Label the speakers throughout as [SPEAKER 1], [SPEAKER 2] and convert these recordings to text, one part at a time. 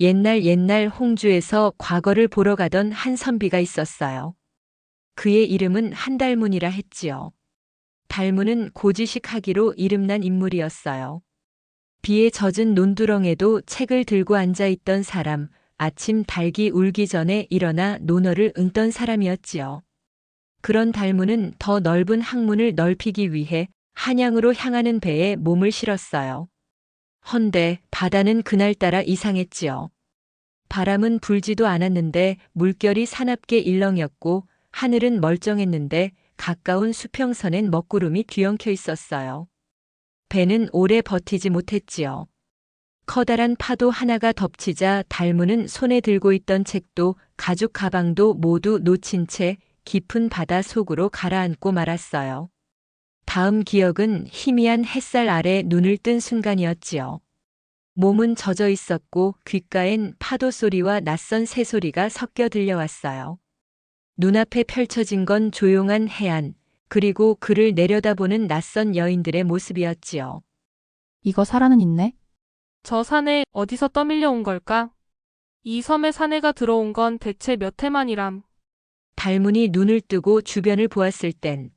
[SPEAKER 1] 옛날 홍주에서 과거를 보러 가던 한 선비가 있었어요. 그의 이름은 한달문이라 했지요. 달문은 고지식하기로 이름난 인물이었어요. 비에 젖은 논두렁에도 책을 들고 앉아 있던 사람, 아침 달기 울기 전에 일어나 논어를 읽던 사람이었지요. 그런 달문은 더 넓은 학문을 넓히기 위해 한양으로 향하는 배에 몸을 실었어요. 헌데 바다는 그날따라 이상했지요. 바람은 불지도 않았는데 물결이 사납게 일렁였고 하늘은 멀쩡했는데 가까운 수평선엔 먹구름이 뒤엉켜 있었어요. 배는 오래 버티지 못했지요. 커다란 파도 하나가 덮치자 달무는 손에 들고 있던 책도 가죽 가방도 모두 놓친 채 깊은 바다 속으로 가라앉고 말았어요. 다음 기억은 희미한 햇살 아래 눈을 뜬 순간이었지요. 몸은 젖어 있었고 귓가엔 파도 소리와 낯선 새소리가 섞여 들려왔어요. 눈앞에 펼쳐진 건 조용한 해안, 그리고 그를 내려다보는 낯선 여인들의 모습이었지요.
[SPEAKER 2] 이거 살아는 있네?
[SPEAKER 3] 저 사내 어디서 떠밀려 온 걸까? 이 섬에 사내가 들어온 건 대체 몇 해만이람.
[SPEAKER 1] 달문이 눈을 뜨고 주변을 보았을 땐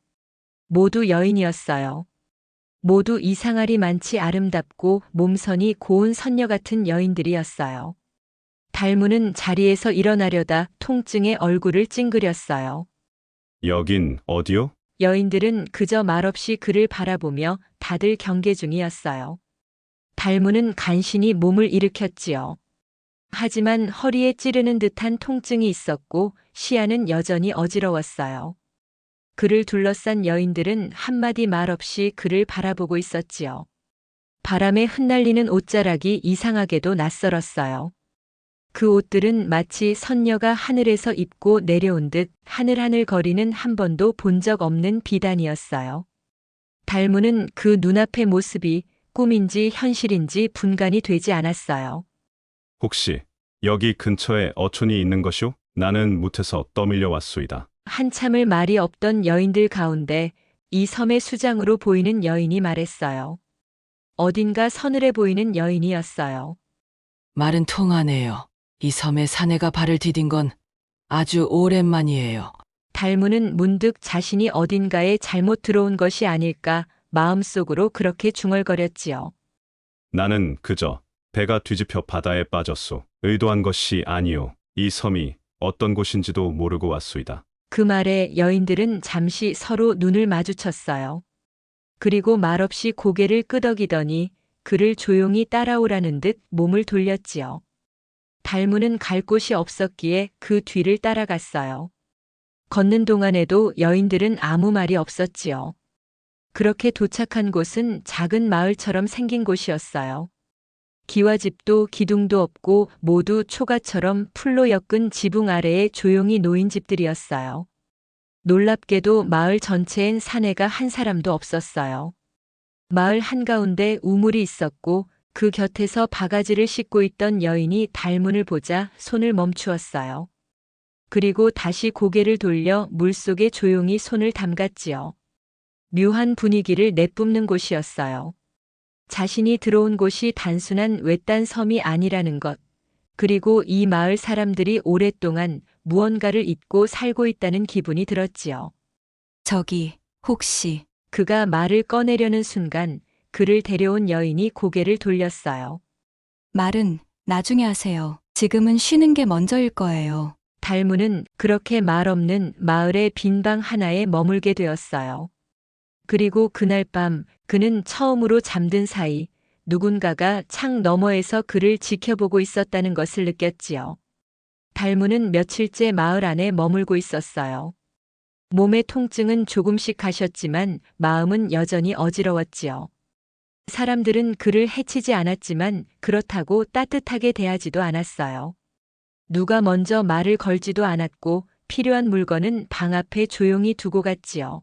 [SPEAKER 1] 모두 여인이었어요. 모두 이상하리 많지 아름답고 몸선이 고운 선녀 같은 여인들이었어요. 달무는 자리에서 일어나려다 통증에 얼굴을 찡그렸어요.
[SPEAKER 4] 여긴 어디요?
[SPEAKER 1] 여인들은 그저 말없이 그를 바라보며 다들 경계 중이었어요. 달무는 간신히 몸을 일으켰지요. 하지만 허리에 찌르는 듯한 통증이 있었고 시야는 여전히 어지러웠어요. 그를 둘러싼 여인들은 한마디 말 없이 그를 바라보고 있었지요. 바람에 흩날리는 옷자락이 이상하게도 낯설었어요. 그 옷들은 마치 선녀가 하늘에서 입고 내려온 듯 하늘하늘 거리는 한 번도 본 적 없는 비단이었어요. 달무는 그 눈앞의 모습이 꿈인지 현실인지 분간이 되지 않았어요.
[SPEAKER 4] 혹시 여기 근처에 어촌이 있는 것이오? 나는 무태서 떠밀려 왔소이다.
[SPEAKER 1] 한참을 말이 없던 여인들 가운데 이 섬의 수장으로 보이는 여인이 말했어요. 어딘가 서늘해 보이는 여인이었어요.
[SPEAKER 5] 말은 통하네요. 이 섬에 사내가 발을 디딘 건 아주 오랜만이에요.
[SPEAKER 1] 달무는 문득 자신이 어딘가에 잘못 들어온 것이 아닐까 마음속으로 그렇게 중얼거렸지요.
[SPEAKER 4] 나는 그저 배가 뒤집혀 바다에 빠졌소. 의도한 것이 아니오. 이 섬이 어떤 곳인지도 모르고 왔소이다.
[SPEAKER 1] 그 말에 여인들은 잠시 서로 눈을 마주쳤어요. 그리고 말없이 고개를 끄덕이더니 그를 조용히 따라오라는 듯 몸을 돌렸지요. 달무는 갈 곳이 없었기에 그 뒤를 따라갔어요. 걷는 동안에도 여인들은 아무 말이 없었지요. 그렇게 도착한 곳은 작은 마을처럼 생긴 곳이었어요. 기와집도 기둥도 없고 모두 초가처럼 풀로 엮은 지붕 아래에 조용히 놓인 집들이었어요. 놀랍게도 마을 전체엔 사내가 한 사람도 없었어요. 마을 한가운데 우물이 있었고 그 곁에서 바가지를 씻고 있던 여인이 달문을 보자 손을 멈추었어요. 그리고 다시 고개를 돌려 물속에 조용히 손을 담갔지요. 묘한 분위기를 내뿜는 곳이었어요. 자신이 들어온 곳이 단순한 외딴 섬이 아니라는 것, 그리고 이 마을 사람들이 오랫동안 무언가를 잊고 살고 있다는 기분이 들었지요.
[SPEAKER 6] 저기, 혹시
[SPEAKER 1] 그가 말을 꺼내려는 순간 그를 데려온 여인이 고개를 돌렸어요.
[SPEAKER 6] 말은 나중에 하세요. 지금은 쉬는 게 먼저일 거예요.
[SPEAKER 1] 달무는 그렇게 말 없는 마을의 빈 방 하나에 머물게 되었어요. 그리고 그날 밤 그는 처음으로 잠든 사이 누군가가 창 너머에서 그를 지켜보고 있었다는 것을 느꼈지요. 달무는 며칠째 마을 안에 머물고 있었어요. 몸의 통증은 조금씩 가셨지만 마음은 여전히 어지러웠지요. 사람들은 그를 해치지 않았지만 그렇다고 따뜻하게 대하지도 않았어요. 누가 먼저 말을 걸지도 않았고 필요한 물건은 방 앞에 조용히 두고 갔지요.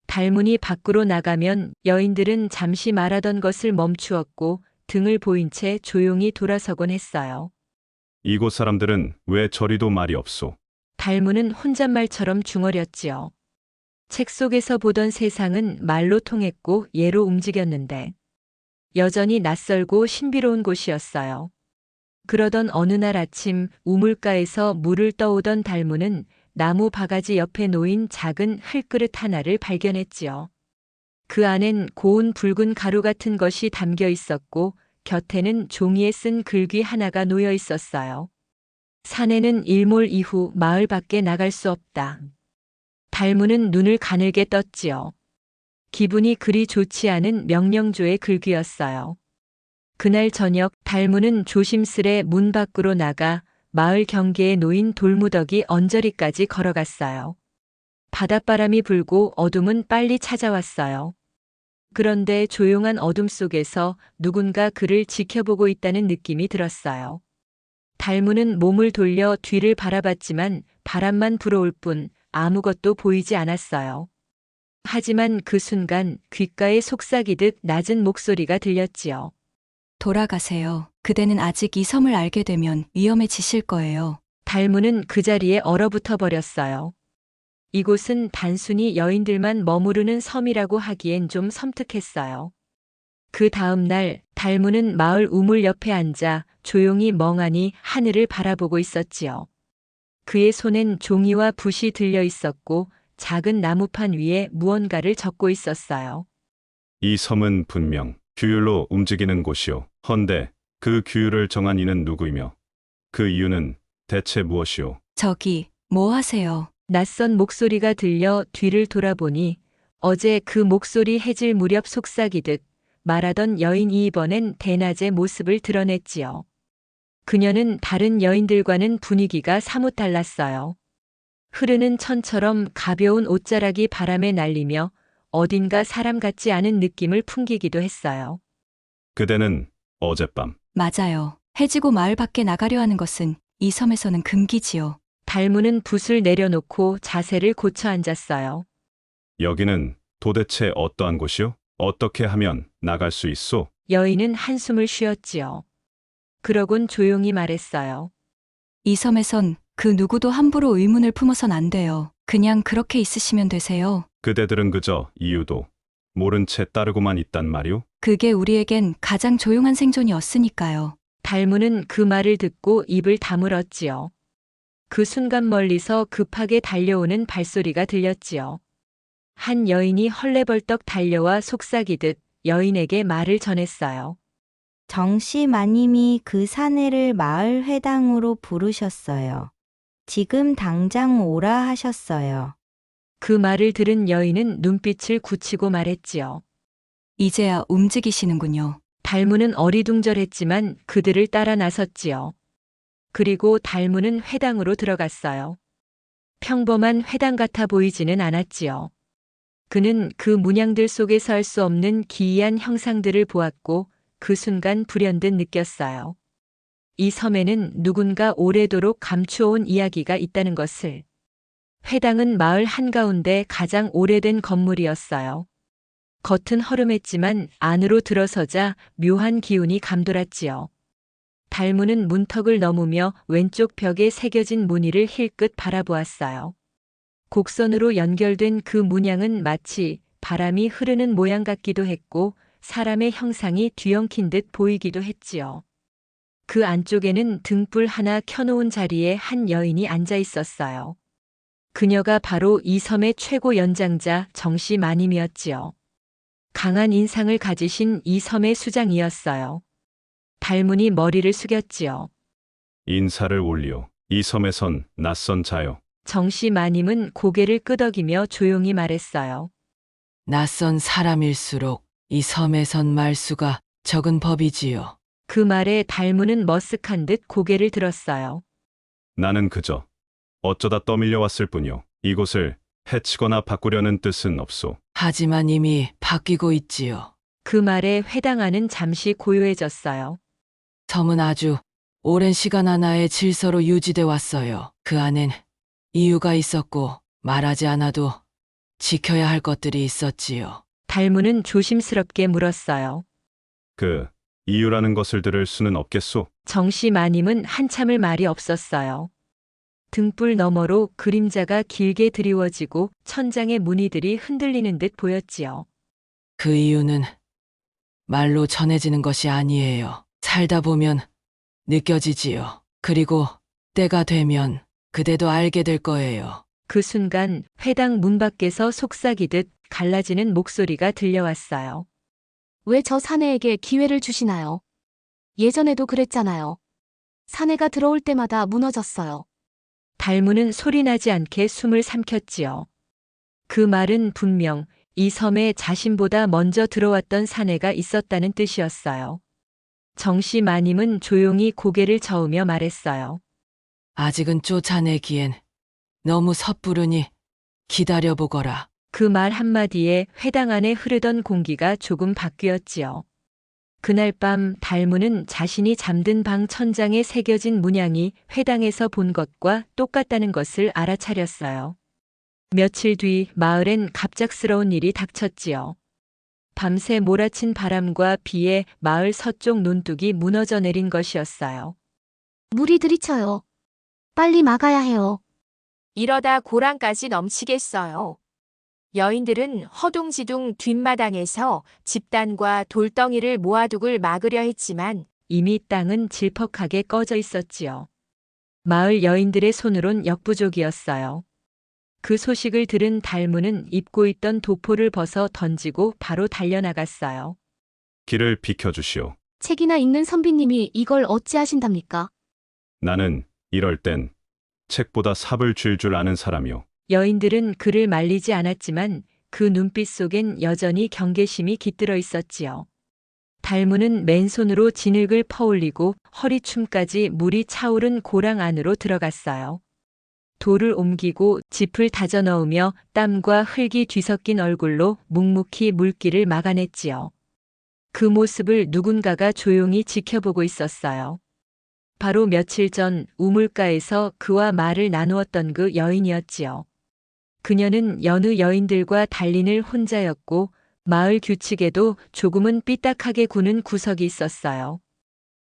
[SPEAKER 1] 달문이 밖으로 나가면 여인들은 잠시 말하던 것을 멈추었고 등을 보인 채 조용히 돌아서곤 했어요.
[SPEAKER 4] 이곳 사람들은 왜 저리도 말이 없소?
[SPEAKER 1] 달문은 혼잣말처럼 중얼였지요. 책 속에서 보던 세상은 말로 통했고 예로 움직였는데 여전히 낯설고 신비로운 곳이었어요. 그러던 어느 날 아침 우물가에서 물을 떠오던 달무는 나무 바가지 옆에 놓인 작은 흙그릇 하나를 발견했지요. 그 안엔 고운 붉은 가루 같은 것이 담겨 있었고 곁에는 종이에 쓴 글귀 하나가 놓여 있었어요. 사내는 일몰 이후 마을 밖에 나갈 수 없다. 달무는 눈을 가늘게 떴지요. 기분이 그리 좋지 않은 명령조의 글귀였어요. 그날 저녁 달무는 조심스레 문 밖으로 나가 마을 경계에 놓인 돌무더기 언저리까지 걸어갔어요. 바닷바람이 불고 어둠은 빨리 찾아왔어요. 그런데 조용한 어둠 속에서 누군가 그를 지켜보고 있다는 느낌이 들었어요. 달무는 몸을 돌려 뒤를 바라봤지만 바람만 불어올 뿐 아무것도 보이지 않았어요. 하지만 그 순간 귓가에 속삭이듯 낮은 목소리가 들렸지요.
[SPEAKER 6] 돌아가세요. 그대는 아직 이 섬을 알게 되면 위험해지실 거예요.
[SPEAKER 1] 달무는 그 자리에 얼어붙어 버렸어요. 이곳은 단순히 여인들만 머무르는 섬이라고 하기엔 좀 섬뜩했어요. 그 다음 날 달무는 마을 우물 옆에 앉아 조용히 멍하니 하늘을 바라보고 있었지요. 그의 손엔 종이와 붓이 들려 있었고 작은 나무판 위에 무언가를 적고 있었어요.
[SPEAKER 4] 이 섬은 분명 규율로 움직이는 곳이오. 헌데 그 규율을 정한 이는 누구이며 그 이유는 대체 무엇이오?
[SPEAKER 6] 저기, 뭐 하세요?
[SPEAKER 1] 낯선 목소리가 들려 뒤를 돌아보니 어제 그 목소리 해질 무렵 속삭이듯 말하던 여인이 이번엔 대낮의 모습을 드러냈지요. 그녀는 다른 여인들과는 분위기가 사뭇 달랐어요. 흐르는 천처럼 가벼운 옷자락이 바람에 날리며 어딘가 사람 같지 않은 느낌을 풍기기도 했어요.
[SPEAKER 4] 그대는 어젯밤
[SPEAKER 6] 맞아요. 해지고 마을 밖에 나가려 하는 것은 이 섬에서는 금기지요.
[SPEAKER 1] 달무는 붓을 내려놓고 자세를 고쳐 앉았어요.
[SPEAKER 4] 여기는 도대체 어떠한 곳이오? 어떻게 하면 나갈 수 있소?
[SPEAKER 1] 여인은 한숨을 쉬었지요. 그러곤 조용히 말했어요.
[SPEAKER 6] 이 섬에선 그 누구도 함부로 의문을 품어선 안 돼요. 그냥 그렇게 있으시면 되세요.
[SPEAKER 4] 그대들은 그저 이유도 모른 채 따르고만 있단 말이오?
[SPEAKER 6] 그게 우리에겐 가장 조용한 생존이었으니까요.
[SPEAKER 1] 달무는 그 말을 듣고 입을 다물었지요. 그 순간 멀리서 급하게 달려오는 발소리가 들렸지요. 한 여인이 헐레벌떡 달려와 속삭이듯 여인에게 말을 전했어요.
[SPEAKER 7] 정씨 마님이 그 사내를 마을 회당으로 부르셨어요. 지금 당장 오라 하셨어요.
[SPEAKER 1] 그 말을 들은 여인은 눈빛을 굳히고 말했지요.
[SPEAKER 6] 이제야 움직이시는군요.
[SPEAKER 1] 달무는 어리둥절했지만 그들을 따라 나섰지요. 그리고 달무는 회당으로 들어갔어요. 평범한 회당 같아 보이지는 않았지요. 그는 그 문양들 속에서 할 수 없는 기이한 형상들을 보았고 그 순간 불현듯 느꼈어요. 이 섬에는 누군가 오래도록 감추어온 이야기가 있다는 것을. 회당은 마을 한가운데 가장 오래된 건물이었어요. 겉은 허름했지만 안으로 들어서자 묘한 기운이 감돌았지요. 달무는 문턱을 넘으며 왼쪽 벽에 새겨진 무늬를 힐끗 바라보았어요. 곡선으로 연결된 그 문양은 마치 바람이 흐르는 모양 같기도 했고 사람의 형상이 뒤엉킨 듯 보이기도 했지요. 그 안쪽에는 등불 하나 켜놓은 자리에 한 여인이 앉아 있었어요. 그녀가 바로 이 섬의 최고 연장자 정씨 마님이었지요. 강한 인상을 가지신 이 섬의 수장이었어요. 달문이 머리를 숙였지요.
[SPEAKER 4] 인사를 올리오. 이 섬에선 낯선 자요.
[SPEAKER 1] 정씨 마님은 고개를 끄덕이며 조용히 말했어요.
[SPEAKER 5] 낯선 사람일수록 이 섬에선 말수가 적은 법이지요.
[SPEAKER 1] 그 말에 달문은 머쓱한 듯 고개를 들었어요.
[SPEAKER 4] 나는 그저 어쩌다 떠밀려 왔을 뿐이오. 이곳을 해치거나 바꾸려는 뜻은 없소.
[SPEAKER 5] 하지만 이미 바뀌고 있지요.
[SPEAKER 1] 그 말에 회당 안은 잠시 고요해졌어요.
[SPEAKER 5] 섬은 아주 오랜 시간 하나의 질서로 유지돼 왔어요. 그 안엔 이유가 있었고 말하지 않아도 지켜야 할 것들이 있었지요.
[SPEAKER 1] 달문은 조심스럽게 물었어요.
[SPEAKER 4] 그 이유라는 것을 들을 수는 없겠소?
[SPEAKER 1] 정씨 마님은 한참을 말이 없었어요. 등불 너머로 그림자가 길게 드리워지고 천장의 무늬들이 흔들리는 듯 보였지요.
[SPEAKER 5] 그 이유는 말로 전해지는 것이 아니에요. 살다 보면 느껴지지요. 그리고 때가 되면 그대도 알게 될 거예요.
[SPEAKER 1] 그 순간 회당 문 밖에서 속삭이듯 갈라지는 목소리가 들려왔어요.
[SPEAKER 8] 왜 저 사내에게 기회를 주시나요? 예전에도 그랬잖아요. 사내가 들어올 때마다 무너졌어요.
[SPEAKER 1] 달무는 소리나지 않게 숨을 삼켰지요. 그 말은 분명 이 섬에 자신보다 먼저 들어왔던 사내가 있었다는 뜻이었어요. 정씨 마님은 조용히 고개를 저으며 말했어요.
[SPEAKER 5] 아직은 쫓아내기엔 너무 섣부르니 기다려보거라.
[SPEAKER 1] 그 말 한마디에 회당 안에 흐르던 공기가 조금 바뀌었지요. 그날 밤 달무는 자신이 잠든 방 천장에 새겨진 문양이 회당에서 본 것과 똑같다는 것을 알아차렸어요. 며칠 뒤 마을엔 갑작스러운 일이 닥쳤지요. 밤새 몰아친 바람과 비에 마을 서쪽 논둑이 무너져 내린 것이었어요.
[SPEAKER 8] 물이 들이쳐요. 빨리 막아야 해요.
[SPEAKER 9] 이러다 고랑까지 넘치겠어요. 여인들은 허둥지둥 뒷마당에서 집단과 돌덩이를 모아두길 막으려 했지만
[SPEAKER 1] 이미 땅은 질퍽하게 꺼져 있었지요. 마을 여인들의 손으론 역부족이었어요. 그 소식을 들은 달무는 입고 있던 도포를 벗어 던지고 바로 달려나갔어요.
[SPEAKER 4] 길을 비켜주시오.
[SPEAKER 8] 책이나 읽는 선비님이 이걸 어찌하신답니까?
[SPEAKER 4] 나는 이럴 땐 책보다 삽을 쥘 줄 아는 사람이오.
[SPEAKER 1] 여인들은 그를 말리지 않았지만 그 눈빛 속엔 여전히 경계심이 깃들어 있었지요. 달무는 맨손으로 진흙을 퍼올리고 허리춤까지 물이 차오른 고랑 안으로 들어갔어요. 돌을 옮기고 짚을 다져 넣으며 땀과 흙이 뒤섞인 얼굴로 묵묵히 물길을 막아냈지요. 그 모습을 누군가가 조용히 지켜보고 있었어요. 바로 며칠 전 우물가에서 그와 말을 나누었던 그 여인이었지요. 그녀는 여느 여인들과 달린을 혼자였고 마을 규칙에도 조금은 삐딱하게 구는 구석이 있었어요.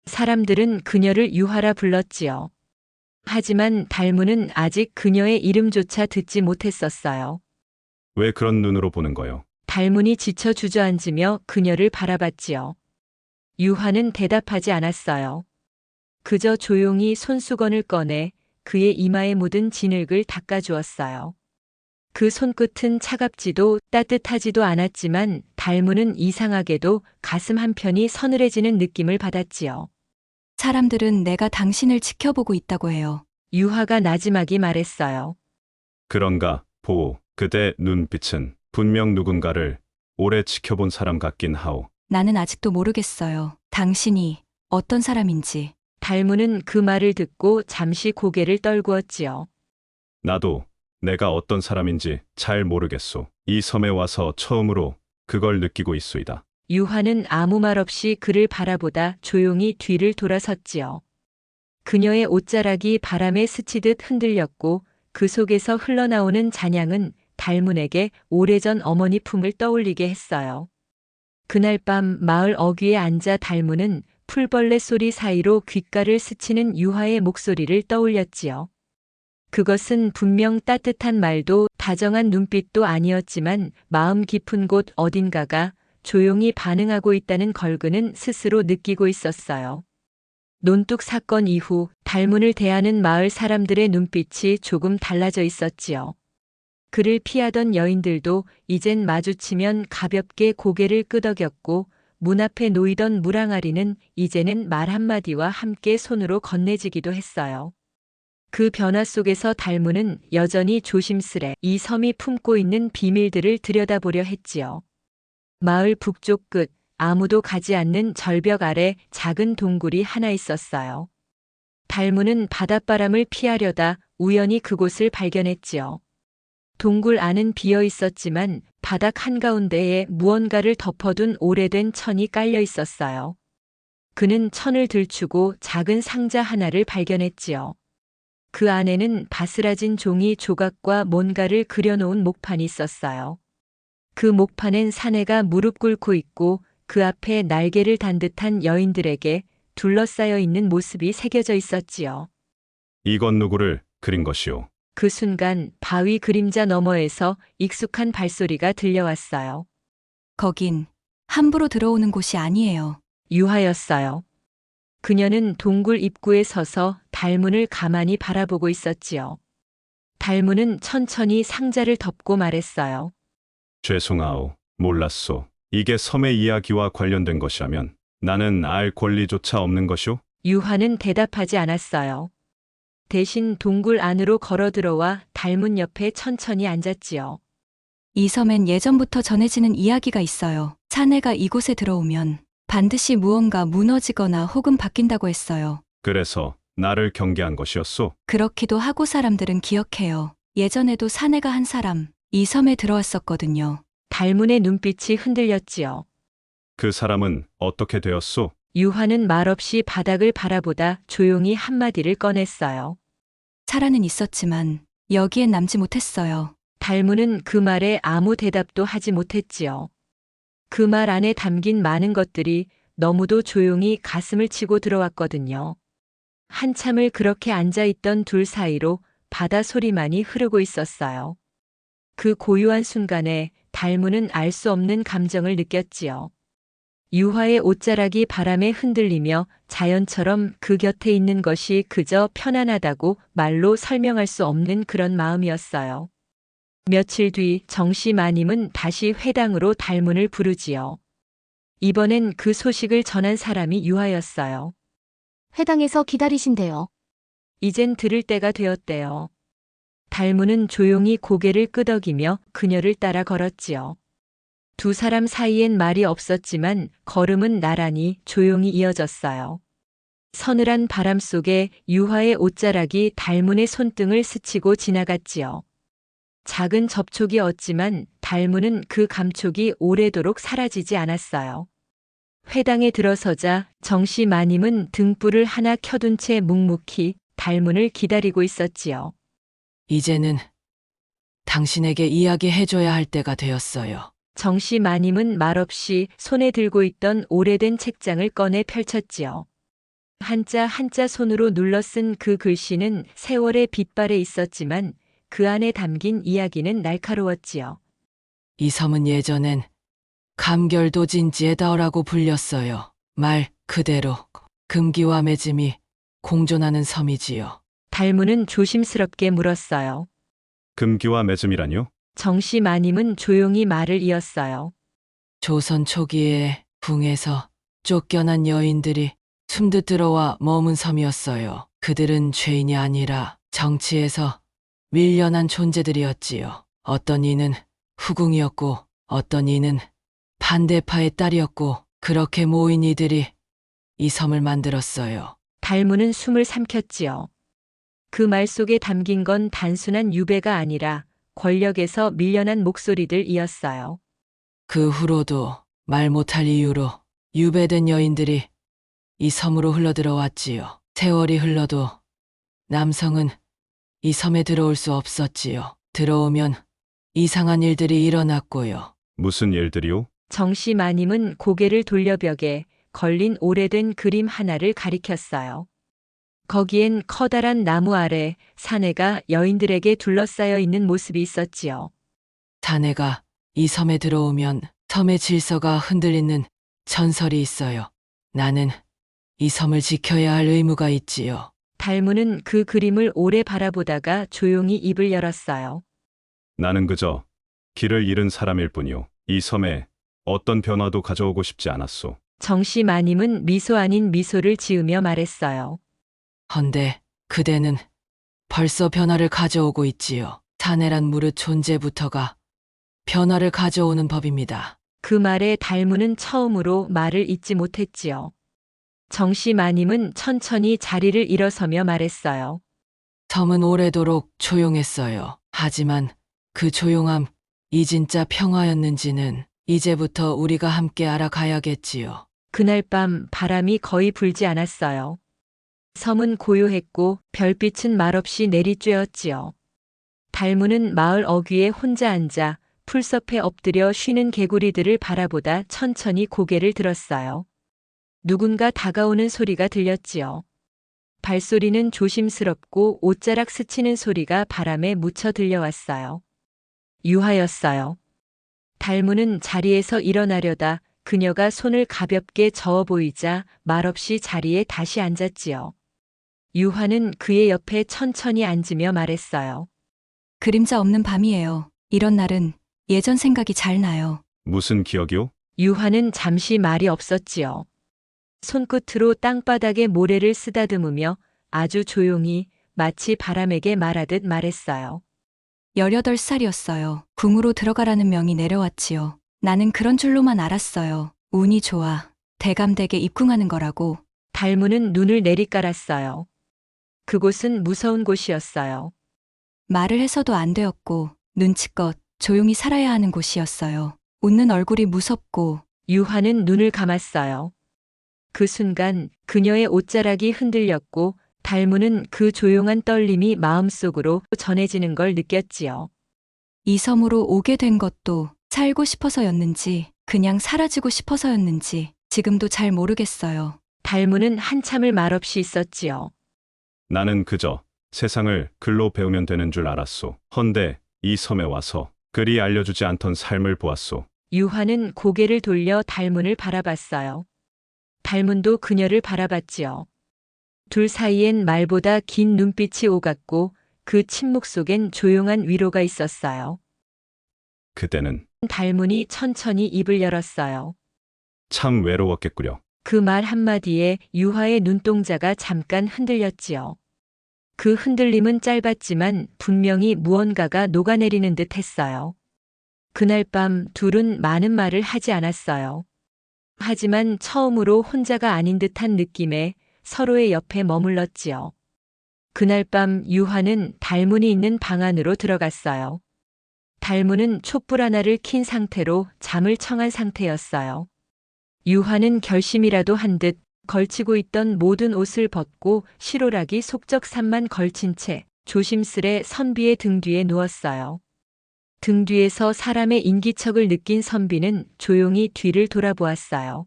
[SPEAKER 1] 사람들은 그녀를 유하라 불렀지요. 하지만 달무는 아직 그녀의 이름조차 듣지 못했었어요.
[SPEAKER 4] 왜 그런 눈으로 보는 거요?
[SPEAKER 1] 달문이 지쳐 주저앉으며 그녀를 바라봤지요. 유하는 대답하지 않았어요. 그저 조용히 손수건을 꺼내 그의 이마에 묻은 진흙을 닦아주었어요. 그 손끝은 차갑지도 따뜻하지도 않았지만 달무는 이상하게도 가슴 한편이 서늘해지는 느낌을 받았지요.
[SPEAKER 6] 사람들은 내가 당신을 지켜보고 있다고 해요.
[SPEAKER 1] 유하가 나지막이 말했어요.
[SPEAKER 4] 그런가, 보오. 그대 눈빛은 분명 누군가를 오래 지켜본 사람 같긴 하오.
[SPEAKER 6] 나는 아직도 모르겠어요. 당신이 어떤 사람인지.
[SPEAKER 1] 달무는 그 말을 듣고 잠시 고개를 떨구었지요.
[SPEAKER 4] 나도 내가 어떤 사람인지 잘 모르겠소. 이 섬에 와서 처음으로 그걸 느끼고 있소이다.
[SPEAKER 1] 유하는 아무 말 없이 그를 바라보다 조용히 뒤를 돌아섰지요. 그녀의 옷자락이 바람에 스치듯 흔들렸고 그 속에서 흘러나오는 잔향은 달문에게 오래전 어머니 품을 떠올리게 했어요. 그날 밤 마을 어귀에 앉아 달문은 풀벌레 소리 사이로 귓가를 스치는 유하의 목소리를 떠올렸지요. 그것은 분명 따뜻한 말도 다정한 눈빛도 아니었지만 마음 깊은 곳 어딘가가 조용히 반응하고 있다는 걸그는 스스로 느끼고 있었어요. 논뚝 사건 이후 달문을 대하는 마을 사람들의 눈빛이 조금 달라져 있었지요. 그를 피하던 여인들도 이젠 마주치면 가볍게 고개를 끄덕였고 문 앞에 놓이던 물항아리는 이제는 말 한마디와 함께 손으로 건네지기도 했어요. 그 변화 속에서 달무는 여전히 조심스레 이 섬이 품고 있는 비밀들을 들여다보려 했지요. 마을 북쪽 끝 아무도 가지 않는 절벽 아래 작은 동굴이 하나 있었어요. 달무는 바닷바람을 피하려다 우연히 그곳을 발견했지요. 동굴 안은 비어 있었지만 바닥 한가운데에 무언가를 덮어둔 오래된 천이 깔려 있었어요. 그는 천을 들추고 작은 상자 하나를 발견했지요. 그 안에는 바스라진 종이 조각과 뭔가를 그려놓은 목판이 있었어요. 그 목판엔 사내가 무릎 꿇고 있고 그 앞에 날개를 단 듯한 여인들에게 둘러싸여 있는 모습이 새겨져 있었지요.
[SPEAKER 4] 이건 누구를 그린 것이오?
[SPEAKER 1] 그 순간 바위 그림자 너머에서 익숙한 발소리가 들려왔어요.
[SPEAKER 6] 거긴 함부로 들어오는 곳이 아니에요.
[SPEAKER 1] 유하였어요. 그녀는 동굴 입구에 서서 달문을 가만히 바라보고 있었지요. 달문은 천천히 상자를 덮고 말했어요.
[SPEAKER 4] 죄송하오. 몰랐소. 이게 섬의 이야기와 관련된 것이라면 나는 알 권리조차 없는 것이오?
[SPEAKER 1] 유화는 대답하지 않았어요. 대신 동굴 안으로 걸어 들어와 달문 옆에 천천히 앉았지요.
[SPEAKER 6] 이 섬엔 예전부터 전해지는 이야기가 있어요. 사내가 이곳에 들어오면 반드시 무언가 무너지거나 혹은 바뀐다고 했어요.
[SPEAKER 4] 그래서 나를 경계한 것이었소?
[SPEAKER 6] 그렇기도 하고 사람들은 기억해요. 예전에도 사내가 한 사람, 이 섬에 들어왔었거든요.
[SPEAKER 1] 달문의 눈빛이 흔들렸지요.
[SPEAKER 4] 그 사람은 어떻게 되었소?
[SPEAKER 1] 유화는 말없이 바닥을 바라보다 조용히 한마디를 꺼냈어요.
[SPEAKER 6] 살아는 있었지만 여기엔 남지 못했어요.
[SPEAKER 1] 달문은 그 말에 아무 대답도 하지 못했지요. 그 말 안에 담긴 많은 것들이 너무도 조용히 가슴을 치고 들어왔거든요. 한참을 그렇게 앉아있던 둘 사이로 바다 소리만이 흐르고 있었어요. 그 고요한 순간에 달문은 알 수 없는 감정을 느꼈지요. 유화의 옷자락이 바람에 흔들리며 자연처럼 그 곁에 있는 것이 그저 편안하다고 말로 설명할 수 없는 그런 마음이었어요. 며칠 뒤 정씨 마님은 다시 회당으로 달문을 부르지요. 이번엔 그 소식을 전한 사람이 유화였어요.
[SPEAKER 8] 회당에서 기다리신대요.
[SPEAKER 1] 이젠 들을 때가 되었대요. 달문은 조용히 고개를 끄덕이며 그녀를 따라 걸었지요. 두 사람 사이엔 말이 없었지만 걸음은 나란히 조용히 이어졌어요. 서늘한 바람 속에 유화의 옷자락이 달문의 손등을 스치고 지나갔지요. 작은 접촉이었지만 달문은 그 감촉이 오래도록 사라지지 않았어요. 회당에 들어서자 정씨 마님은 등불을 하나 켜둔 채 묵묵히 달문을 기다리고 있었지요.
[SPEAKER 5] 이제는 당신에게 이야기해줘야 할 때가 되었어요.
[SPEAKER 1] 정씨 마님은 말없이 손에 들고 있던 오래된 책장을 꺼내 펼쳤지요. 한자 한자 손으로 눌러 쓴 그 글씨는 세월의 빛발에 있었지만 그 안에 담긴 이야기는 날카로웠지요.
[SPEAKER 5] 이 섬은 예전엔 감결도진지에다오라고 불렸어요. 말 그대로 금기와 매짐이 공존하는 섬이지요.
[SPEAKER 1] 달문은 조심스럽게 물었어요.
[SPEAKER 4] 금기와 매즘이라뇨?
[SPEAKER 1] 정씨 마님은 조용히 말을 이었어요.
[SPEAKER 5] 조선 초기에 붕에서 쫓겨난 여인들이 숨듯 들어와 머문 섬이었어요. 그들은 죄인이 아니라 정치에서 밀려난 존재들이었지요. 어떤 이는 후궁이었고 어떤 이는 반대파의 딸이었고 그렇게 모인 이들이 이 섬을 만들었어요.
[SPEAKER 1] 달문은 숨을 삼켰지요. 그 말 속에 담긴 건 단순한 유배가 아니라 권력에서 밀려난 목소리들이었어요.
[SPEAKER 5] 그 후로도 말 못할 이유로 유배된 여인들이 이 섬으로 흘러들어왔지요. 세월이 흘러도 남성은 이 섬에 들어올 수 없었지요. 들어오면 이상한 일들이 일어났고요.
[SPEAKER 4] 무슨 일들이오?
[SPEAKER 1] 정씨 마님은 고개를 돌려 벽에 걸린 오래된 그림 하나를 가리켰어요. 거기엔 커다란 나무 아래 사내가 여인들에게 둘러싸여 있는 모습이 있었지요.
[SPEAKER 5] 사내가 이 섬에 들어오면 섬의 질서가 흔들리는 전설이 있어요. 나는 이 섬을 지켜야 할 의무가 있지요.
[SPEAKER 1] 달문은 그 그림을 오래 바라보다가 조용히 입을 열었어요.
[SPEAKER 4] 나는 그저 길을 잃은 사람일 뿐이오. 이 섬에 어떤 변화도 가져오고 싶지 않았소.
[SPEAKER 1] 정씨 마님은 미소 아닌 미소를 지으며 말했어요.
[SPEAKER 5] 헌데 그대는 벌써 변화를 가져오고 있지요. 사내란 무릇 존재부터가 변화를 가져오는 법입니다.
[SPEAKER 1] 그 말에 달문은 처음으로 말을 잇지 못했지요. 정씨 마님은 천천히 자리를 일어서며 말했어요.
[SPEAKER 5] 섬은 오래도록 조용했어요. 하지만 그 조용함, 이 진짜 평화였는지는 이제부터 우리가 함께 알아가야겠지요.
[SPEAKER 1] 그날 밤 바람이 거의 불지 않았어요. 섬은 고요했고 별빛은 말없이 내리쬐었지요. 달문은 마을 어귀에 혼자 앉아 풀숲에 엎드려 쉬는 개구리들을 바라보다 천천히 고개를 들었어요. 누군가 다가오는 소리가 들렸지요. 발소리는 조심스럽고 옷자락 스치는 소리가 바람에 묻혀 들려왔어요. 유하였어요. 달문은 자리에서 일어나려다 그녀가 손을 가볍게 저어 보이자 말없이 자리에 다시 앉았지요. 유화는 그의 옆에 천천히 앉으며 말했어요.
[SPEAKER 6] 그림자 없는 밤이에요. 이런 날은 예전 생각이 잘 나요.
[SPEAKER 4] 무슨 기억이오?
[SPEAKER 1] 유화는 잠시 말이 없었지요. 손끝으로 땅바닥에 모래를 쓰다듬으며 아주 조용히 마치 바람에게 말하듯 말했어요.
[SPEAKER 6] 18살이었어요. 궁으로 들어가라는 명이 내려왔지요. 나는 그런 줄로만 알았어요. 운이 좋아. 대감댁에 입궁하는 거라고.
[SPEAKER 1] 달무는 눈을 내리깔았어요. 그곳은 무서운 곳이었어요.
[SPEAKER 6] 말을 해서도 안 되었고 눈치껏 조용히 살아야 하는 곳이었어요. 웃는 얼굴이 무섭고
[SPEAKER 1] 유화는 눈을 감았어요. 그 순간 그녀의 옷자락이 흔들렸고 달무는 그 조용한 떨림이 마음속으로 전해지는 걸 느꼈지요.
[SPEAKER 6] 이 섬으로 오게 된 것도 살고 싶어서였는지 그냥 사라지고 싶어서였는지 지금도 잘 모르겠어요.
[SPEAKER 1] 달무는 한참을 말없이 있었지요.
[SPEAKER 4] 나는 그저 세상을 글로 배우면 되는 줄 알았소. 헌데 이 섬에 와서 그리 알려주지 않던 삶을 보았소.
[SPEAKER 1] 유화는 고개를 돌려 달문을 바라봤어요. 달문도 그녀를 바라봤지요. 둘 사이엔 말보다 긴 눈빛이 오갔고 그 침묵 속엔 조용한 위로가 있었어요.
[SPEAKER 4] 그때는
[SPEAKER 1] 달문이 천천히 입을 열었어요.
[SPEAKER 4] 참 외로웠겠구려.
[SPEAKER 1] 그 말 한마디에 유화의 눈동자가 잠깐 흔들렸지요. 그 흔들림은 짧았지만 분명히 무언가가 녹아내리는 듯 했어요. 그날 밤 둘은 많은 말을 하지 않았어요. 하지만 처음으로 혼자가 아닌 듯한 느낌에 서로의 옆에 머물렀지요. 그날 밤 유화는 달문이 있는 방 안으로 들어갔어요. 달문은 촛불 하나를 킨 상태로 잠을 청한 상태였어요. 유화는 결심이라도 한 듯 걸치고 있던 모든 옷을 벗고 실오라기 속적삼만 걸친 채 조심스레 선비의 등 뒤에 누웠어요. 등 뒤에서 사람의 인기척을 느낀 선비는 조용히 뒤를 돌아보았어요.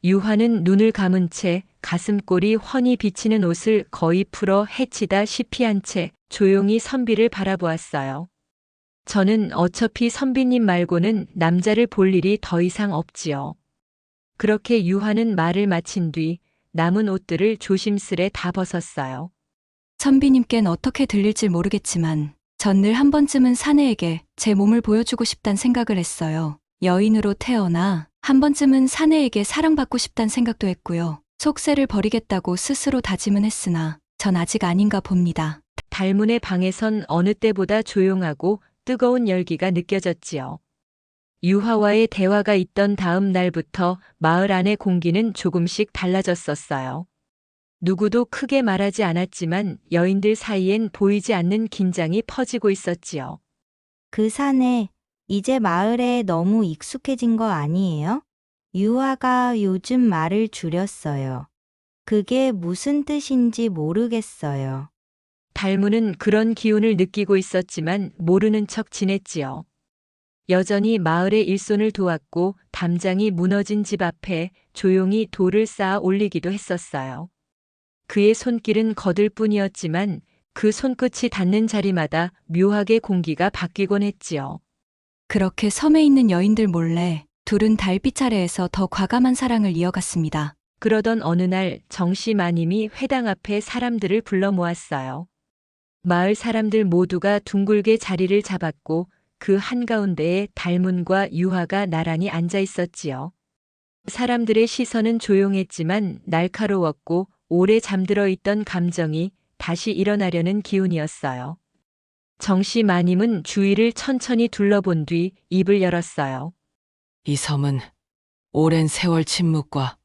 [SPEAKER 1] 유화는 눈을 감은 채 가슴골이 훤히 비치는 옷을 거의 풀어 헤치다시피 한 채 조용히 선비를 바라보았어요. 저는 어차피 선비님 말고는 남자를 볼 일이 더 이상 없지요. 그렇게 유화는 말을 마친 뒤 남은 옷들을 조심스레 다 벗었어요.
[SPEAKER 6] 선비님께는 어떻게 들릴지 모르겠지만 전 늘 한 번쯤은 사내에게 제 몸을 보여주고 싶단 생각을 했어요. 여인으로 태어나 한 번쯤은 사내에게 사랑받고 싶단 생각도 했고요. 속세를 버리겠다고 스스로 다짐은 했으나 전 아직 아닌가 봅니다.
[SPEAKER 1] 달문의 방에선 어느 때보다 조용하고 뜨거운 열기가 느껴졌지요. 유화와의 대화가 있던 다음 날부터 마을 안의 공기는 조금씩 달라졌었어요. 누구도 크게 말하지 않았지만 여인들 사이엔 보이지 않는 긴장이 퍼지고 있었지요.
[SPEAKER 7] 그 사내, 이제 마을에 너무 익숙해진 거 아니에요? 유화가 요즘 말을 줄였어요. 그게 무슨 뜻인지 모르겠어요.
[SPEAKER 1] 달무는 그런 기운을 느끼고 있었지만 모르는 척 지냈지요. 여전히 마을의 일손을 도왔고 담장이 무너진 집 앞에 조용히 돌을 쌓아 올리기도 했었어요. 그의 손길은 거들 뿐이었지만 그 손끝이 닿는 자리마다 묘하게 공기가 바뀌곤 했지요.
[SPEAKER 6] 그렇게 섬에 있는 여인들 몰래 둘은 달빛 아래에서 더 과감한 사랑을 이어갔습니다.
[SPEAKER 1] 그러던 어느 날 정씨 마님이 회당 앞에 사람들을 불러 모았어요. 마을 사람들 모두가 둥글게 자리를 잡았고 그 한가운데에 달문과 유화가 나란히 앉아 있었지요. 사람들의 시선은 조용했지만 날카로웠고 오래 잠들어 있던 감정이 다시 일어나려는 기운이었어요. 정씨 마님은 주위를 천천히 둘러본 뒤 입을 열었어요.
[SPEAKER 5] 이 섬은 오랜 세월 침묵과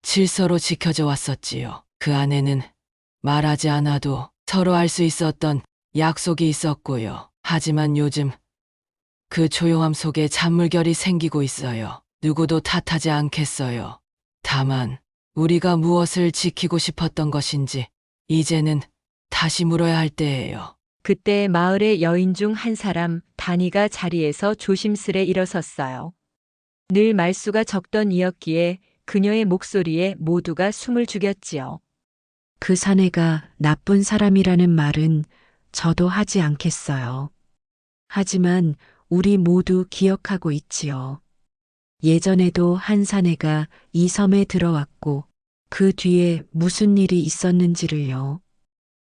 [SPEAKER 5] 질서로 지켜져 왔었지요. 그 안에는 말하지 않아도 서로 알 수 있었던 약속이 있었고요. 하지만 요즘 그 조용함 속에 잔물결이 생기고 있어요. 누구도 탓하지 않겠어요. 다만 우리가 무엇을 지키고 싶었던 것인지 이제는 다시 물어야 할 때예요.
[SPEAKER 1] 그때 마을의 여인 중 한 사람 단이가 자리에서 조심스레 일어섰어요. 늘 말수가 적던 이였기에 그녀의 목소리에 모두가 숨을 죽였지요.
[SPEAKER 10] 그 사내가 나쁜 사람이라는 말은 저도 하지 않겠어요. 하지만 우리 모두 기억하고 있지요. 예전에도 한 사내가 이 섬에 들어왔고 그 뒤에 무슨 일이 있었는지를요.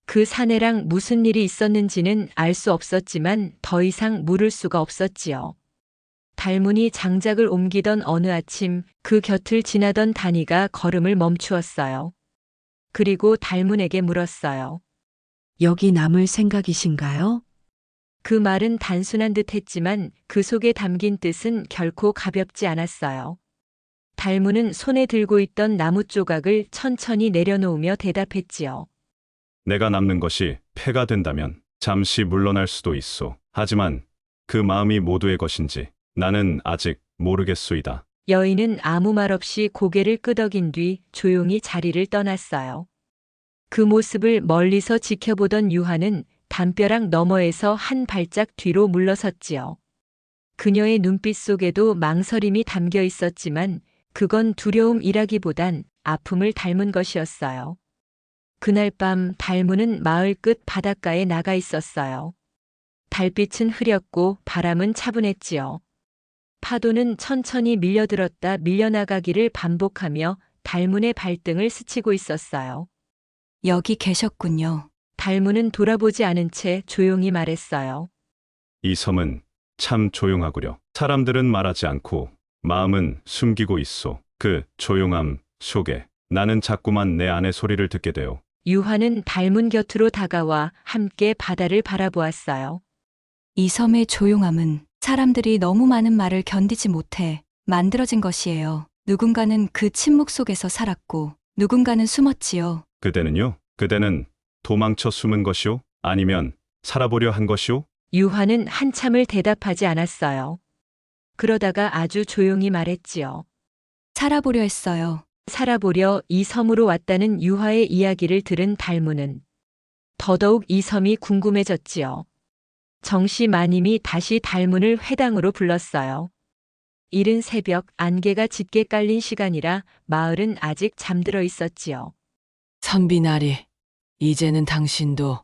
[SPEAKER 1] 그 사내랑 무슨 일이 있었는지는 알 수 없었지만 더 이상 물을 수가 없었지요. 달문이 장작을 옮기던 어느 아침 그 곁을 지나던 다니가 걸음을 멈추었어요. 그리고 달문에게 물었어요.
[SPEAKER 10] 여기 남을 생각이신가요?
[SPEAKER 1] 그 말은 단순한 듯 했지만 그 속에 담긴 뜻은 결코 가볍지 않았어요. 달문은 손에 들고 있던 나무 조각을 천천히 내려놓으며 대답했지요.
[SPEAKER 4] 내가 남는 것이 패가 된다면 잠시 물러날 수도 있소. 하지만 그 마음이 모두의 것인지 나는 아직 모르겠소이다.
[SPEAKER 1] 여인은 아무 말 없이 고개를 끄덕인 뒤 조용히 자리를 떠났어요. 그 모습을 멀리서 지켜보던 유하는 담벼락 너머에서 한 발짝 뒤로 물러섰지요. 그녀의 눈빛 속에도 망설임이 담겨 있었지만 그건 두려움이라기보단 아픔을 닮은 것이었어요. 그날 밤 달문은 마을 끝 바닷가에 나가 있었어요. 달빛은 흐렸고 바람은 차분했지요. 파도는 천천히 밀려들었다 밀려나가기를 반복하며 달문의 발등을 스치고 있었어요.
[SPEAKER 6] 여기 계셨군요.
[SPEAKER 1] 달문은 돌아보지 않은 채 조용히 말했어요.
[SPEAKER 4] 이 섬은 참 조용하구려. 사람들은 말하지 않고 마음은 숨기고 있소. 그 조용함 속에 나는 자꾸만 내 안의 소리를 듣게 돼요.
[SPEAKER 1] 유화는 달문 곁으로 다가와 함께 바다를 바라보았어요.
[SPEAKER 6] 이 섬의 조용함은 사람들이 너무 많은 말을 견디지 못해 만들어진 것이에요. 누군가는 그 침묵 속에서 살았고 누군가는 숨었지요.
[SPEAKER 4] 그대는요? 그대는 도망쳐 숨은 것이오? 아니면 살아보려 한 것이오?
[SPEAKER 1] 유화는 한참을 대답하지 않았어요. 그러다가 아주 조용히 말했지요.
[SPEAKER 6] 살아보려 했어요.
[SPEAKER 1] 살아보려 이 섬으로 왔다는 유화의 이야기를 들은 달문은 더더욱 이 섬이 궁금해졌지요. 정씨 마님이 다시 달문을 회당으로 불렀어요. 이른 새벽 안개가 짙게 깔린 시간이라 마을은 아직 잠들어 있었지요.
[SPEAKER 5] 선비나리, 이제는 당신도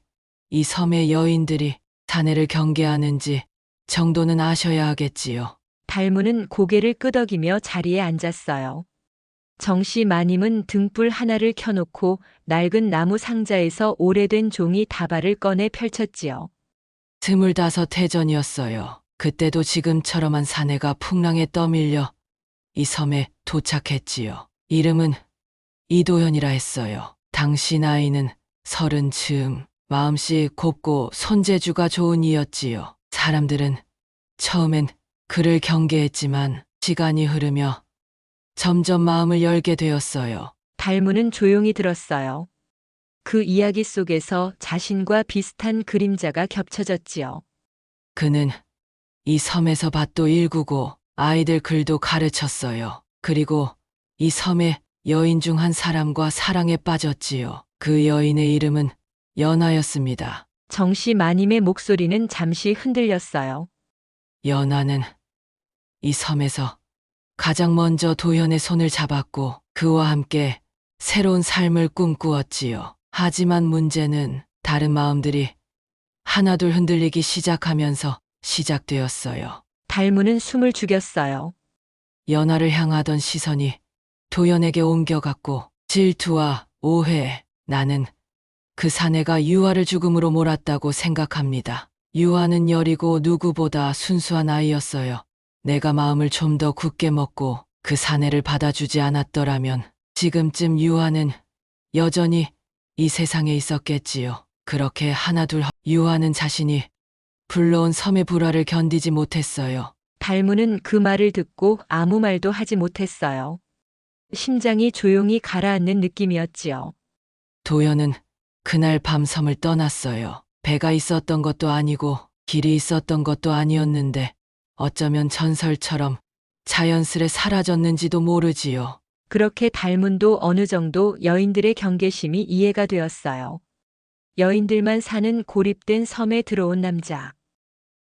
[SPEAKER 5] 이 섬의 여인들이 사내를 경계하는지 정도는 아셔야 하겠지요.
[SPEAKER 1] 달문은 고개를 끄덕이며 자리에 앉았어요. 정씨 마님은 등불 하나를 켜놓고 낡은 나무 상자에서 오래된 종이 다발을 꺼내 펼쳤지요.
[SPEAKER 5] 25 해전이었어요. 그때도 지금처럼 한 사내가 풍랑에 떠밀려 이 섬에 도착했지요. 이름은 이도현이라 했어요. 당시 나이는 30 즈음, 마음씨 곱고 손재주가 좋은 이였지요. 사람들은 처음엔 그를 경계했지만 시간이 흐르며 점점 마음을 열게 되었어요.
[SPEAKER 1] 달문은 조용히 들었어요. 그 이야기 속에서 자신과 비슷한 그림자가 겹쳐졌지요.
[SPEAKER 5] 그는 이 섬에서 밭도 일구고 아이들 글도 가르쳤어요. 그리고 이 섬의 여인 중 한 사람과 사랑에 빠졌지요. 그 여인의 이름은 연하였습니다.
[SPEAKER 1] 정씨 마님의 목소리는 잠시 흔들렸어요.
[SPEAKER 5] 연하는 이 섬에서 가장 먼저 도현의 손을 잡았고 그와 함께 새로운 삶을 꿈꾸었지요. 하지만 문제는 다른 마음들이 하나둘 흔들리기 시작하면서 시작되었어요.
[SPEAKER 1] 달문은 숨을 죽였어요.
[SPEAKER 5] 연하를 향하던 시선이 도연에게 옮겨갔고 질투와 오해, 나는 그 사내가 유아를 죽음으로 몰았다고 생각합니다. 유아는 여리고 누구보다 순수한 아이였어요. 내가 마음을 좀 더 굳게 먹고 그 사내를 받아주지 않았더라면 지금쯤 유아는 여전히 이 세상에 있었겠지요. 그렇게 하나둘 유아는 자신이 불러온 섬의 불화를 견디지 못했어요.
[SPEAKER 1] 달문은 그 말을 듣고 아무 말도 하지 못했어요. 심장이 조용히 가라앉는 느낌이었지요.
[SPEAKER 5] 도연은 그날 밤 섬을 떠났어요. 배가 있었던 것도 아니고 길이 있었던 것도 아니었는데 어쩌면 전설처럼 자연스레 사라졌는지도 모르지요.
[SPEAKER 1] 그렇게 달문도 어느 정도 여인들의 경계심이 이해가 되었어요. 여인들만 사는 고립된 섬에 들어온 남자.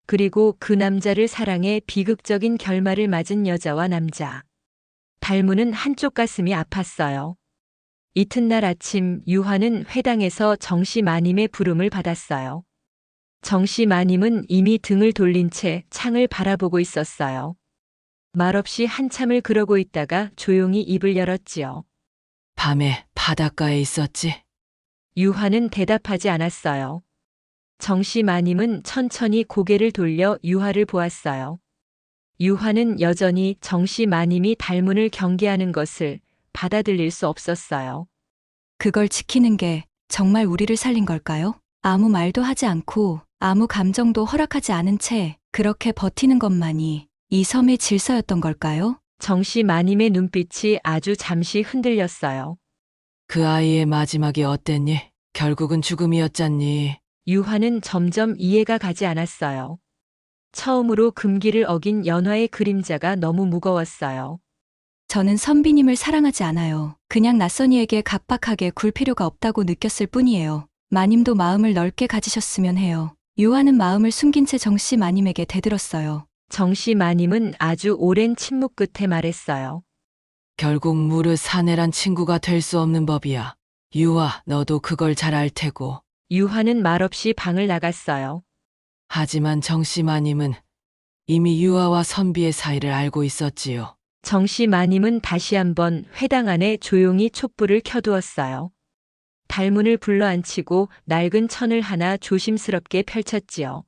[SPEAKER 1] 그리고 그 남자를 사랑해 비극적인 결말을 맞은 여자와 남자. 달문은 한쪽 가슴이 아팠어요. 이튿날 아침 유화는 회당에서 정씨 마님의 부름을 받았어요. 정씨 마님은 이미 등을 돌린 채 창을 바라보고 있었어요. 말없이 한참을 그러고 있다가 조용히 입을 열었지요.
[SPEAKER 5] 밤에 바닷가에 있었지?
[SPEAKER 1] 유화는 대답하지 않았어요. 정씨 마님은 천천히 고개를 돌려 유화를 보았어요. 유화는 여전히 정씨 마님이 달문을 경계하는 것을 받아들일 수 없었어요.
[SPEAKER 6] 그걸 지키는 게 정말 우리를 살린 걸까요? 아무 말도 하지 않고 아무 감정도 허락하지 않은 채 그렇게 버티는 것만이 이 섬의 질서였던 걸까요?
[SPEAKER 1] 정씨 마님의 눈빛이 아주 잠시 흔들렸어요.
[SPEAKER 5] 그 아이의 마지막이 어땠니? 결국은 죽음이었잖니.
[SPEAKER 1] 유화는 점점 이해가 가지 않았어요. 처음으로 금기를 어긴 연화의 그림자가 너무 무거웠어요.
[SPEAKER 6] 저는 선비님을 사랑하지 않아요. 그냥 낯선이에게 각박하게 굴 필요가 없다고 느꼈을 뿐이에요. 마님도 마음을 넓게 가지셨으면 해요. 유화는 마음을 숨긴 채 정씨 마님에게 대들었어요.
[SPEAKER 1] 정씨 마님은 아주 오랜 침묵 끝에 말했어요.
[SPEAKER 5] 결국 무릇 사내란 친구가 될 수 없는 법이야. 유아, 너도 그걸 잘 알 테고.
[SPEAKER 1] 유화는 말없이 방을 나갔어요.
[SPEAKER 5] 하지만 정씨 마님은 이미 유아와 선비의 사이를 알고 있었지요.
[SPEAKER 1] 정씨 마님은 다시 한번 회당 안에 조용히 촛불을 켜두었어요. 달문을 불러앉히고 낡은 천을 하나 조심스럽게 펼쳤지요.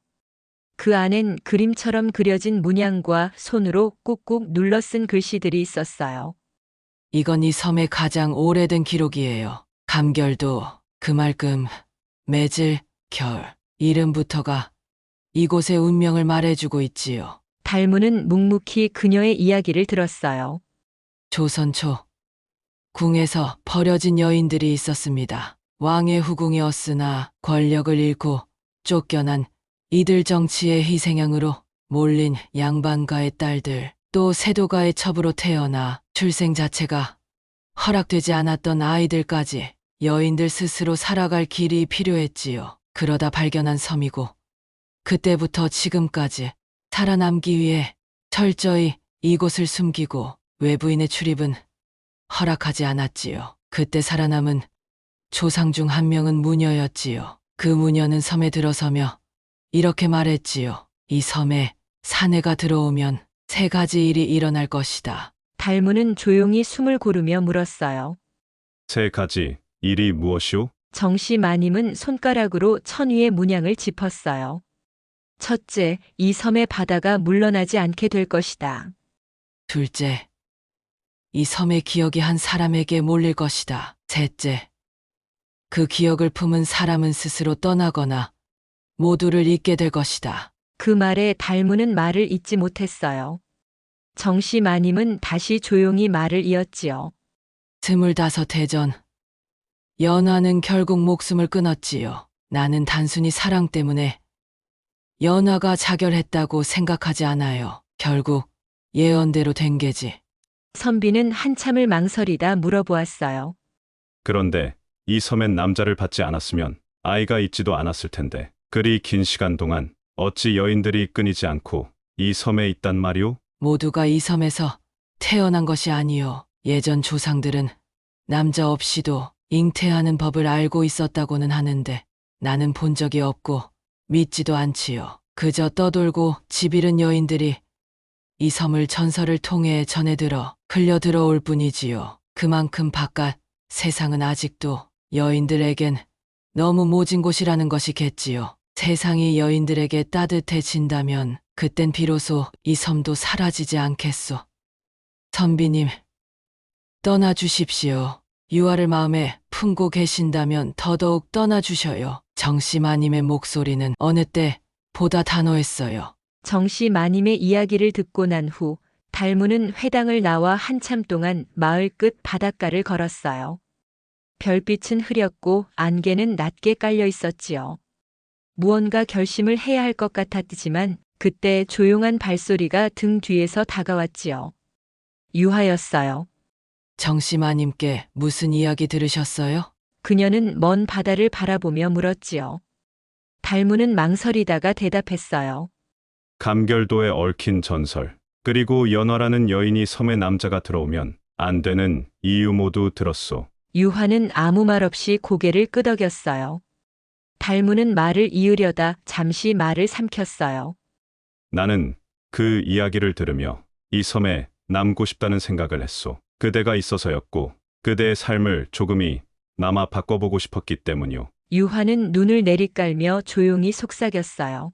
[SPEAKER 1] 그 안엔 그림처럼 그려진 문양과 손으로 꾹꾹 눌러 쓴 글씨들이 있었어요.
[SPEAKER 5] 이건 이 섬의 가장 오래된 기록이에요. 감결도, 그말금, 매질, 결, 이름부터가 이곳의 운명을 말해주고 있지요.
[SPEAKER 1] 달문은 묵묵히 그녀의 이야기를 들었어요.
[SPEAKER 5] 조선 초 궁에서 버려진 여인들이 있었습니다. 왕의 후궁이었으나 권력을 잃고 쫓겨난 이들 정치의 희생양으로 몰린 양반가의 딸들, 또 세도가의 첩으로 태어나 출생 자체가 허락되지 않았던 아이들까지 여인들 스스로 살아갈 길이 필요했지요. 그러다 발견한 섬이고 그때부터 지금까지 살아남기 위해 철저히 이곳을 숨기고 외부인의 출입은 허락하지 않았지요. 그때 살아남은 조상 중 한 명은 무녀였지요. 그 무녀는 섬에 들어서며 이렇게 말했지요. 이 섬에 사내가 들어오면 세 가지 일이 일어날 것이다.
[SPEAKER 1] 달문은 조용히 숨을 고르며 물었어요.
[SPEAKER 4] 세 가지 일이 무엇이오?
[SPEAKER 1] 정씨 마님은 손가락으로 천 위의 문양을 짚었어요. 첫째, 이 섬의 바다가 물러나지 않게 될 것이다.
[SPEAKER 5] 둘째, 이 섬의 기억이 한 사람에게 몰릴 것이다. 셋째, 그 기억을 품은 사람은 스스로 떠나거나 모두를 잊게 될 것이다.
[SPEAKER 1] 그 말에 달문은 말을 잇지 못했어요. 정씨 마님은 다시 조용히 말을 이었지요.
[SPEAKER 5] 25해 전 연화는 결국 목숨을 끊었지요. 나는 단순히 사랑 때문에 연화가 자결했다고 생각하지 않아요. 결국 예언대로 된 게지.
[SPEAKER 1] 선비는 한참을 망설이다 물어보았어요.
[SPEAKER 4] 그런데 이 섬엔 남자를 받지 않았으면 아이가 있지도 않았을 텐데 그리 긴 시간 동안 어찌 여인들이 끊이지 않고 이 섬에 있단 말이오?
[SPEAKER 5] 모두가 이 섬에서 태어난 것이 아니요. 예전 조상들은 남자 없이도 잉태하는 법을 알고 있었다고는 하는데 나는 본 적이 없고 믿지도 않지요. 그저 떠돌고 집 잃은 여인들이 이 섬을 전설을 통해 전해들어 흘려 들어올 뿐이지요. 그만큼 바깥 세상은 아직도 여인들에겐 너무 모진 곳이라는 것이겠지요. 세상이 여인들에게 따뜻해진다면 그땐 비로소 이 섬도 사라지지 않겠소. 선비님, 떠나주십시오. 유아를 마음에 품고 계신다면 더더욱 떠나주셔요. 정씨 마님의 목소리는 어느 때 보다 단호했어요.
[SPEAKER 1] 정씨 마님의 이야기를 듣고 난 후 달문은 회당을 나와 한참 동안 마을 끝 바닷가를 걸었어요. 별빛은 흐렸고 안개는 낮게 깔려 있었지요. 무언가 결심을 해야 할 것 같았지만 그때 조용한 발소리가 등 뒤에서 다가왔지요. 유하였어요.
[SPEAKER 5] 정씨 마님께 무슨 이야기 들으셨어요?
[SPEAKER 1] 그녀는 먼 바다를 바라보며 물었지요. 달문은 망설이다가 대답했어요.
[SPEAKER 4] 감결도에 얽힌 전설, 그리고 연화라는 여인이 섬에 남자가 들어오면 안 되는 이유 모두 들었소.
[SPEAKER 1] 유화는 아무 말 없이 고개를 끄덕였어요. 달문은 말을 이으려다 잠시 말을 삼켰어요.
[SPEAKER 4] 나는 그 이야기를 들으며 이 섬에 남고 싶다는 생각을 했소. 그대가 있어서였고 그대의 삶을 조금이 남아 바꿔보고 싶었기 때문이오.
[SPEAKER 1] 유화는 눈을 내리깔며 조용히 속삭였어요.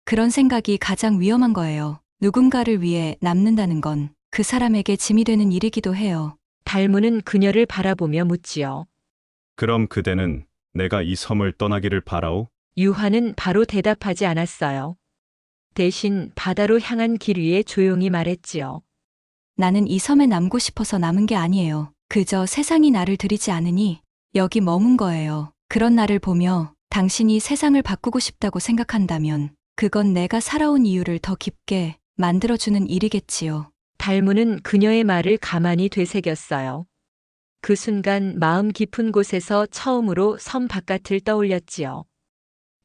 [SPEAKER 6] 그런 생각이 가장 위험한 거예요. 누군가를 위해 남는다는 건 그 사람에게 짐이 되는 일이기도 해요.
[SPEAKER 1] 달무는 그녀를 바라보며 묻지요.
[SPEAKER 4] 그럼 그대는 내가 이 섬을 떠나기를 바라오?
[SPEAKER 1] 유화는 바로 대답하지 않았어요. 대신 바다로 향한 길 위에 조용히 말했지요.
[SPEAKER 6] 나는 이 섬에 남고 싶어서 남은 게 아니에요. 그저 세상이 나를 들이지 않으니 여기 머문 거예요. 그런 나를 보며 당신이 세상을 바꾸고 싶다고 생각한다면 그건 내가 살아온 이유를 더 깊게 만들어주는 일이겠지요.
[SPEAKER 1] 달무는 그녀의 말을 가만히 되새겼어요. 그 순간 마음 깊은 곳에서 처음으로 섬 바깥을 떠올렸지요.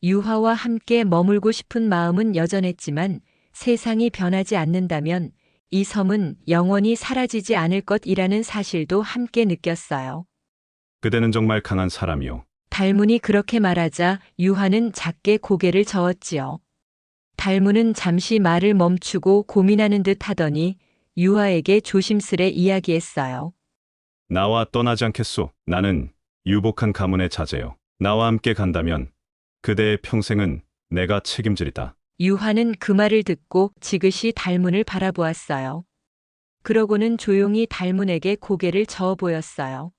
[SPEAKER 1] 유화와 함께 머물고 싶은 마음은 여전했지만 세상이 변하지 않는다면 이 섬은 영원히 사라지지 않을 것이라는 사실도 함께 느꼈어요.
[SPEAKER 4] 그대는 정말 강한 사람이오.
[SPEAKER 1] 달문이 그렇게 말하자 유화는 작게 고개를 저었지요. 달문은 잠시 말을 멈추고 고민하는 듯 하더니 유화에게 조심스레 이야기했어요.
[SPEAKER 4] 나와 떠나지 않겠소. 나는 유복한 가문의 자제요. 나와 함께 간다면 그대의 평생은 내가 책임지리다.
[SPEAKER 1] 유화는 그 말을 듣고 지그시 달문을 바라보았어요. 그러고는 조용히 달문에게 고개를 저어 보였어요.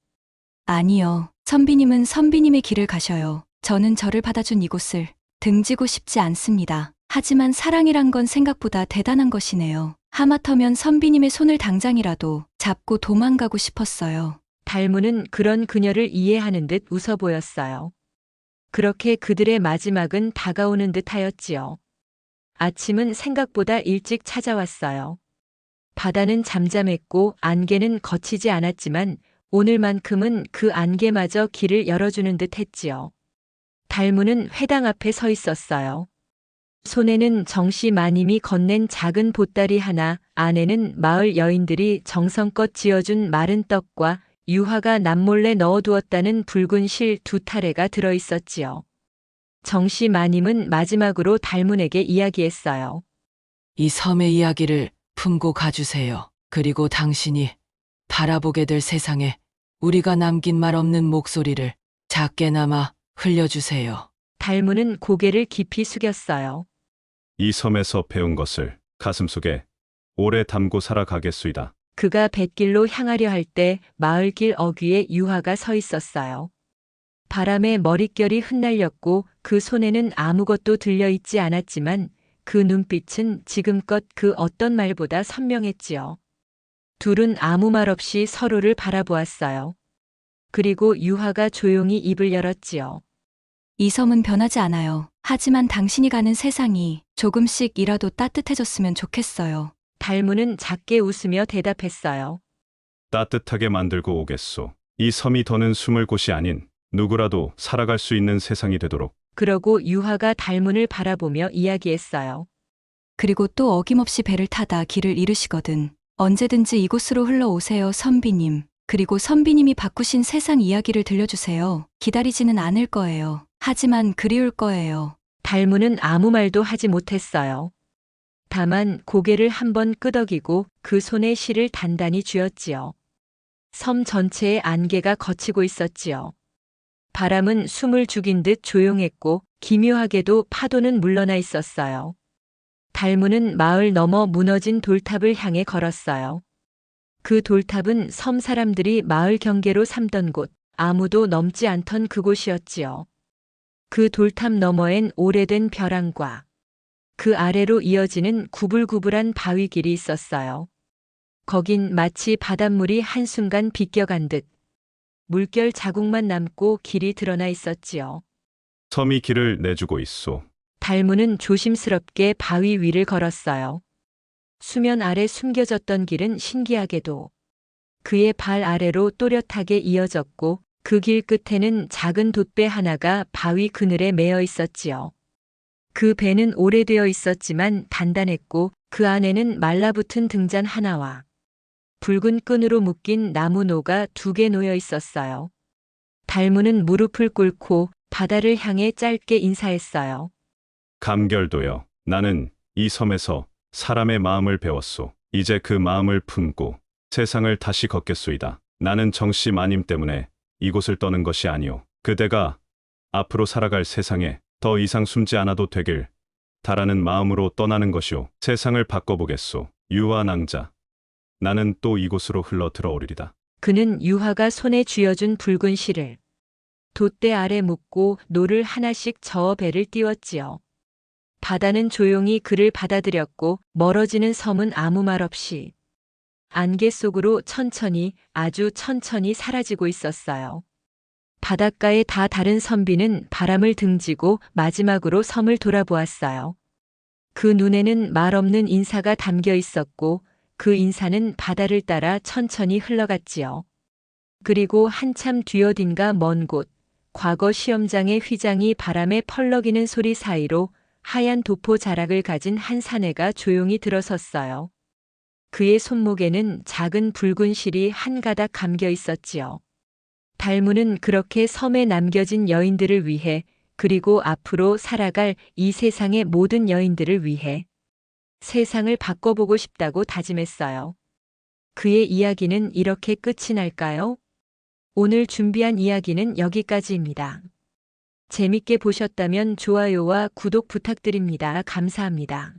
[SPEAKER 6] 아니요. 선비님은 선비님의 길을 가셔요. 저는 저를 받아준 이곳을 등지고 싶지 않습니다. 하지만 사랑이란 건 생각보다 대단한 것이네요. 하마터면 선비님의 손을 당장이라도 잡고 도망가고 싶었어요.
[SPEAKER 1] 달문은 그런 그녀를 이해하는 듯 웃어 보였어요. 그렇게 그들의 마지막은 다가오는 듯 하였지요. 아침은 생각보다 일찍 찾아왔어요. 바다는 잠잠했고 안개는 거치지 않았지만 오늘만큼은 그 안개마저 길을 열어주는 듯 했지요. 달문은 회당 앞에 서 있었어요. 손에는 정씨 마님이 건넨 작은 보따리 하나, 안에는 마을 여인들이 정성껏 지어준 마른 떡과 유화가 남몰래 넣어두었다는 붉은 실 2타래가 들어있었지요. 정씨 마님은 마지막으로 달문에게 이야기했어요.
[SPEAKER 5] 이 섬의 이야기를 품고 가주세요. 그리고 당신이 바라보게 될 세상에 우리가 남긴 말 없는 목소리를 작게나마 흘려주세요.
[SPEAKER 1] 달문은 고개를 깊이 숙였어요.
[SPEAKER 4] 이 섬에서 배운 것을 가슴속에 오래 담고 살아가겠수이다.
[SPEAKER 1] 그가 뱃길로 향하려 할 때 마을길 어귀에 유화가 서 있었어요. 바람에 머릿결이 흩날렸고 그 손에는 아무것도 들려있지 않았지만 그 눈빛은 지금껏 그 어떤 말보다 선명했지요. 둘은 아무 말 없이 서로를 바라보았어요. 그리고 유화가 조용히 입을 열었지요.
[SPEAKER 6] 이 섬은 변하지 않아요. 하지만 당신이 가는 세상이 조금씩이라도 따뜻해졌으면 좋겠어요.
[SPEAKER 1] 달문은 작게 웃으며 대답했어요.
[SPEAKER 4] 따뜻하게 만들고 오겠소. 이 섬이 더는 숨을 곳이 아닌 누구라도 살아갈 수 있는 세상이 되도록.
[SPEAKER 1] 그러고 유화가 달문을 바라보며 이야기했어요.
[SPEAKER 6] 그리고 또 어김없이 배를 타다 길을 잃으시거든. 언제든지 이곳으로 흘러오세요, 선비님. 그리고 선비님이 바꾸신 세상 이야기를 들려주세요. 기다리지는 않을 거예요. 하지만 그리울 거예요.
[SPEAKER 1] 달문은 아무 말도 하지 못했어요. 다만 고개를 한번 끄덕이고 그 손에 실을 단단히 쥐었지요. 섬 전체에 안개가 걷히고 있었지요. 바람은 숨을 죽인 듯 조용했고 기묘하게도 파도는 물러나 있었어요. 달문은 마을 너머 무너진 돌탑을 향해 걸었어요. 그 돌탑은 섬 사람들이 마을 경계로 삼던 곳, 아무도 넘지 않던 그곳이었지요. 그 돌탑 너머엔 오래된 벼랑과 그 아래로 이어지는 구불구불한 바위길이 있었어요. 거긴 마치 바닷물이 한순간 비껴간 듯 물결 자국만 남고 길이 드러나 있었지요.
[SPEAKER 4] 섬이 길을 내주고 있소.
[SPEAKER 1] 달문은 조심스럽게 바위 위를 걸었어요. 수면 아래 숨겨졌던 길은 신기하게도 그의 발 아래로 또렷하게 이어졌고 그 길 끝에는 작은 돛배 하나가 바위 그늘에 매어 있었지요. 그 배는 오래되어 있었지만 단단했고 그 안에는 말라붙은 등잔 하나와 붉은 끈으로 묶인 나무 노가 2개 놓여 있었어요. 달문은 무릎을 꿇고 바다를 향해 짧게 인사했어요.
[SPEAKER 4] 감결도여. 나는 이 섬에서 사람의 마음을 배웠소. 이제 그 마음을 품고 세상을 다시 걷겠소이다. 나는 정씨 마님 때문에 이곳을 떠는 것이 아니오. 그대가 앞으로 살아갈 세상에 더 이상 숨지 않아도 되길 다라는 마음으로 떠나는 것이오. 세상을 바꿔보겠소. 유화 낭자. 나는 또 이곳으로 흘러 들어오리리다.
[SPEAKER 1] 그는 유화가 손에 쥐어준 붉은 실을 돛대 아래 묶고 노를 하나씩 저어 배를 띄웠지요. 바다는 조용히 그를 받아들였고 멀어지는 섬은 아무 말 없이 안개 속으로 천천히 아주 천천히 사라지고 있었어요. 바닷가에 다 다른 선비는 바람을 등지고 마지막으로 섬을 돌아보았어요. 그 눈에는 말 없는 인사가 담겨 있었고 그 인사는 바다를 따라 천천히 흘러갔지요. 그리고 한참 뒤어딘가 먼 곳, 과거 시험장의 휘장이 바람에 펄럭이는 소리 사이로 하얀 도포 자락을 가진 한 사내가 조용히 들어섰어요. 그의 손목에는 작은 붉은 실이 한 가닥 감겨 있었지요. 달무는 그렇게 섬에 남겨진 여인들을 위해 그리고 앞으로 살아갈 이 세상의 모든 여인들을 위해 세상을 바꿔보고 싶다고 다짐했어요. 그의 이야기는 이렇게 끝이 날까요? 오늘 준비한 이야기는 여기까지입니다. 재밌게 보셨다면 좋아요와 구독 부탁드립니다. 감사합니다.